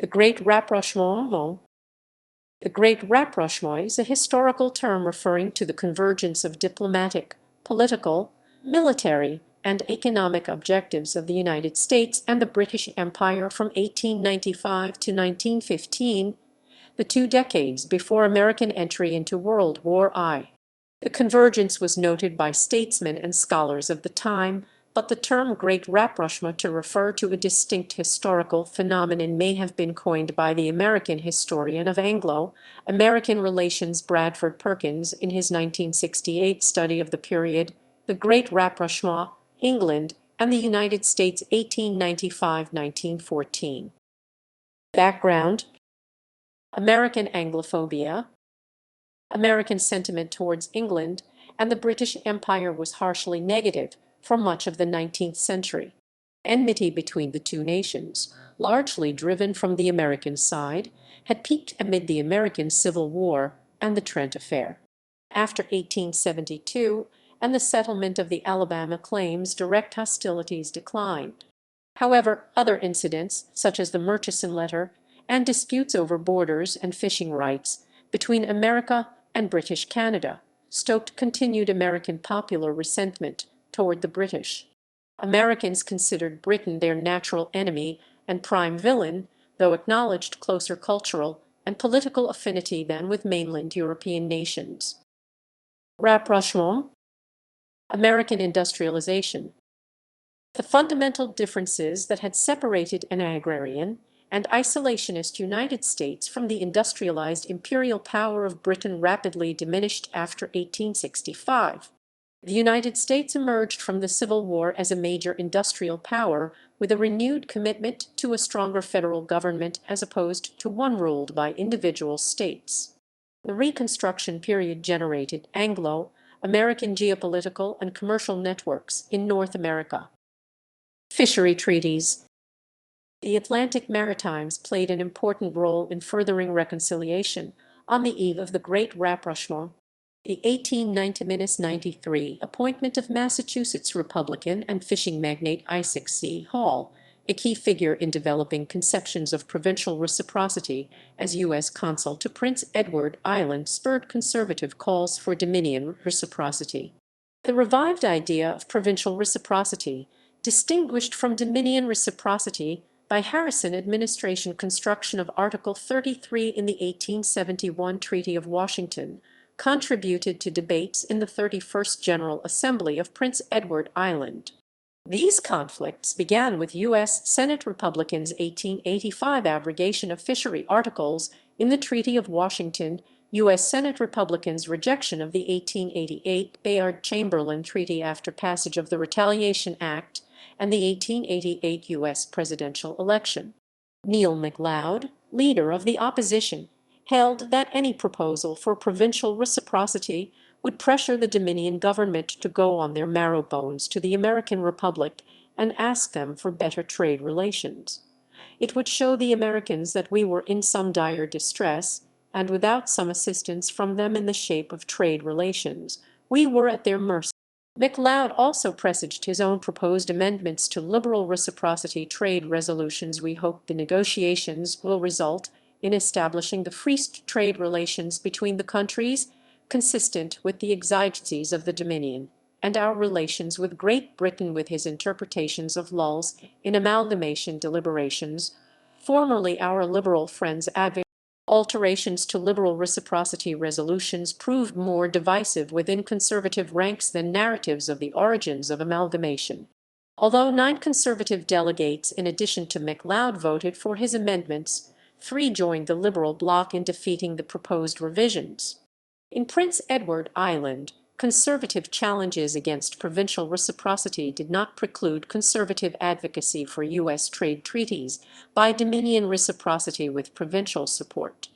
The Great Rapprochement. The Great Rapprochement is a historical term referring to the convergence of diplomatic, political, military, and economic objectives of the United States and the British Empire from 1895 to 1915, the 2 decades before American entry into World War I. The convergence was noted by statesmen and scholars of the time, but the term Great Rapprochement to refer to a distinct historical phenomenon may have been coined by the American historian of Anglo-American relations Bradford Perkins in his 1968 study of the period, The Great Rapprochement, England and the United States 1895–1914. Background: American Anglophobia. American sentiment towards England and the British Empire was harshly negative for much of the 19th century. Enmity between the two nations, largely driven from the American side, had peaked amid the American Civil War and the Trent Affair. After 1872 and the settlement of the Alabama claims, direct hostilities declined. However, other incidents, such as the Murchison Letter and disputes over borders and fishing rights between America and British Canada, stoked continued American popular resentment toward the British. Americans considered Britain their natural enemy and prime villain, though acknowledged closer cultural and political affinity than with mainland European nations. Rapprochement. American industrialization. The fundamental differences that had separated an agrarian and isolationist United States from the industrialized imperial power of Britain rapidly diminished after 1865. The United States emerged from the Civil War as a major industrial power with a renewed commitment to a stronger federal government as opposed to one ruled by individual states. The Reconstruction period generated Anglo-American geopolitical and commercial networks in North America. Fishery treaties. The Atlantic Maritimes played an important role in furthering reconciliation on the eve of the Great Rapprochement. The 1890–93 appointment of Massachusetts Republican and fishing magnate Isaac C. Hall, a key figure in developing conceptions of provincial reciprocity as U.S. consul to Prince Edward Island, spurred conservative calls for Dominion reciprocity. The revived idea of provincial reciprocity, distinguished from Dominion reciprocity by Harrison administration construction of Article 33 in the 1871 Treaty of Washington, contributed to debates in the 31st General Assembly of Prince Edward Island. These conflicts began with U.S. Senate Republicans' 1885 abrogation of fishery articles in the Treaty of Washington, U.S. Senate Republicans' rejection of the 1888 Bayard-Chamberlain Treaty after passage of the Retaliation Act, and the 1888 U.S. presidential election. Neil MacLeod, leader of the opposition, held that any proposal for provincial reciprocity would pressure the Dominion government to go on their marrow bones to the American Republic and ask them for better trade relations. It would show the Americans that we were in some dire distress, and without some assistance from them in the shape of trade relations, we were at their mercy. MacLeod also presaged his own proposed amendments to liberal reciprocity trade resolutions. We hope the negotiations will result in establishing the free trade relations between the countries, consistent with the exigencies of the Dominion, and our relations with Great Britain with his interpretations of lulls in amalgamation deliberations, formerly our Liberal friends advocated. Alterations to liberal reciprocity resolutions proved more divisive within conservative ranks than narratives of the origins of amalgamation. Although 9 conservative delegates in addition to MacLeod voted for his amendments, 3 joined the Liberal bloc in defeating the proposed revisions. In Prince Edward Island, conservative challenges against provincial reciprocity did not preclude conservative advocacy for U.S. trade treaties by Dominion reciprocity with provincial support.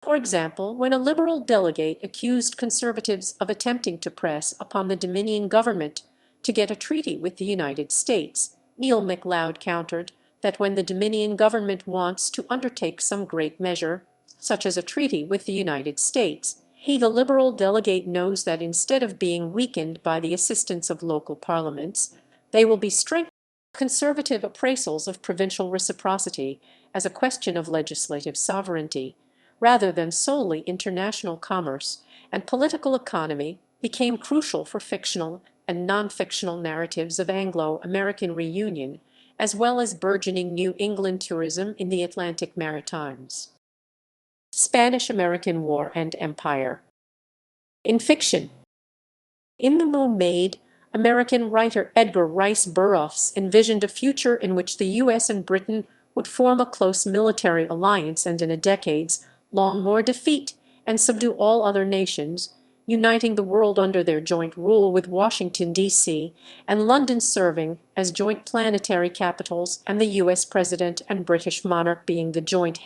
For example, when a Liberal delegate accused conservatives of attempting to press upon the Dominion government to get a treaty with the United States, Neil MacLeod countered that when the Dominion government wants to undertake some great measure, such as a treaty with the United States, he, the Liberal delegate, knows that instead of being weakened by the assistance of local parliaments, they will be strengthened. Conservative appraisals of provincial reciprocity as a question of legislative sovereignty, rather than solely international commerce, and political economy became crucial for fictional and non-fictional narratives of Anglo-American reunion, as well as burgeoning New England tourism in the Atlantic Maritimes. Spanish-American War and Empire. In fiction, In The Moon Maid, American writer Edgar Rice Burroughs envisioned a future in which the U.S. and Britain would form a close military alliance and in a decades-long war defeat and subdue all other nations, uniting the world under their joint rule, with Washington, D.C. and London serving as joint planetary capitals and the U.S. president and British monarch being the joint